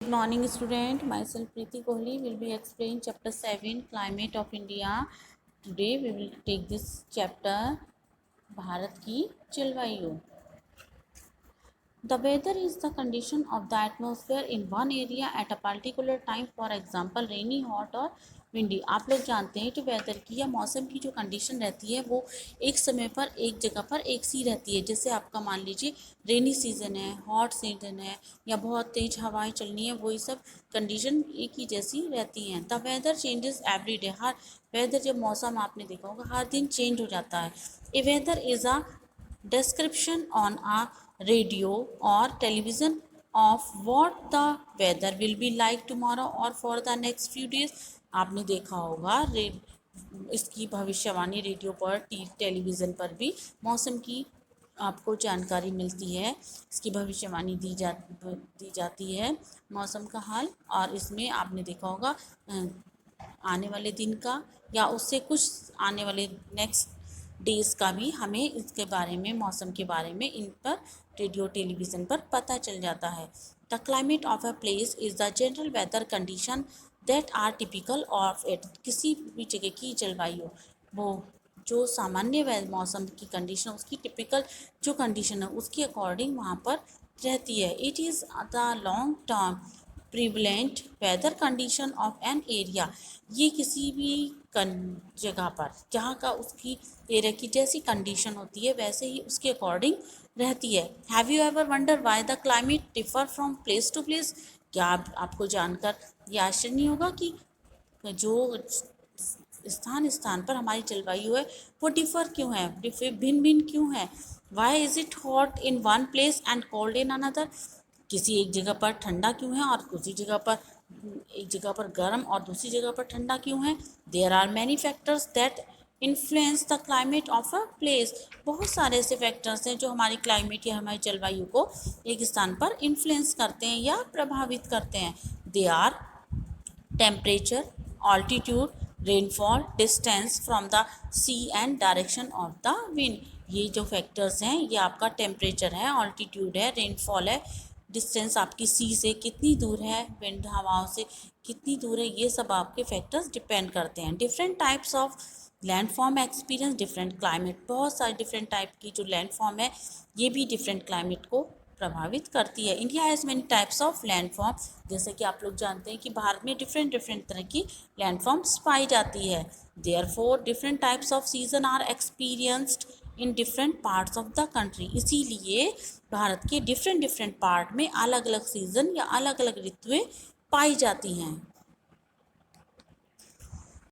Good morning student, myself Preeti Kohli will be explaining chapter 7 climate of India. Today we will take this chapter Bharat की जलवायु. The weather is the condition of the atmosphere in one area at a particular time, for example rainy, hot और windy. आप लोग जानते हैं कि weather की या मौसम की जो कंडीशन रहती है वो एक समय पर एक जगह पर एक सी रहती है. जैसे आपका मान लीजिए रेनी सीज़न है, हॉट सीज़न है या बहुत तेज़ हवाएं चलनी है, वही सब कंडीशन एक ही जैसी रहती हैं. The weather changes every day. हर वेदर जब मौसम आपने देखा होगा हर दिन चेंज हो जाता है. A weather is a description on a radio or television of what the weather will be like tomorrow or for the next few days. आपने देखा होगा इसकी भविष्यवाणी रेडियो पर टेलीविज़न पर भी मौसम की आपको जानकारी मिलती है. इसकी भविष्यवाणी दी जाती है मौसम का हाल. और इसमें आपने देखा होगा आने वाले दिन का या उससे कुछ आने वाले नेक्स्ट डेज़ का भी हमें इसके बारे में मौसम के बारे में इन पर रेडियो टेलीविज़न पर पता चल जाता है. The climate of a place is the general weather condition that are typical of it. किसी भी जगह की जलवायु वो जो सामान्य मौसम की कंडीशन उसकी टिपिकल जो कंडीशन है उसके अकॉर्डिंग वहाँ पर रहती है. It is the long term prevalent weather condition of an area. ये किसी भी जगह पर जहाँ का उसकी एरिया की जैसी कंडीशन होती है वैसे ही उसके अकॉर्डिंग रहती है. Have you ever wonder why the climate differ from place to place. क्या आपको जानकर ये आश्चर्य नहीं होगा कि जो स्थान पर हमारी जलवायु है वो डिफ़र क्यों है, भिन्न भिन्न क्यों है. Why is it hot in one place and cold in another. किसी एक जगह पर ठंडा क्यों है और दूसरी जगह पर एक जगह पर गर्म और दूसरी जगह पर ठंडा क्यों है. There are many factors that influence the climate of a place. बहुत सारे ऐसे फैक्टर्स हैं जो हमारी क्लाइमेट या हमारी जलवायु को एक स्थान पर इन्फ्लुएंस करते हैं या प्रभावित करते हैं. They are temperature, altitude, rainfall, distance from the sea and direction of the wind. ये जो फैक्टर्स हैं ये आपका टेम्परेचर है, ऑल्टीट्यूड है, रेनफॉल है, डिस्टेंस आपकी सी से कितनी दूर है, विंड हवाओं से कितनी दूर है, ये सब आपके फैक्टर्स डिपेंड करते हैं. Different types of landform experience different climate. बहुत सारे डिफरेंट टाइप की जो लैंडफॉर्म है ये भी डिफरेंट क्लाइमेट को प्रभावित करती है. India has many types of landform. जैसे कि आप लोग जानते हैं कि भारत में डिफरेंट तरह की लैंडफॉर्म्स पाई जाती है. Therefore different types of season are experienced in different parts of the country. इसीलिए भारत के डिफरेंट पार्ट में अलग अलग सीज़न या अलग अलग ऋतुएं पाई जाती हैं.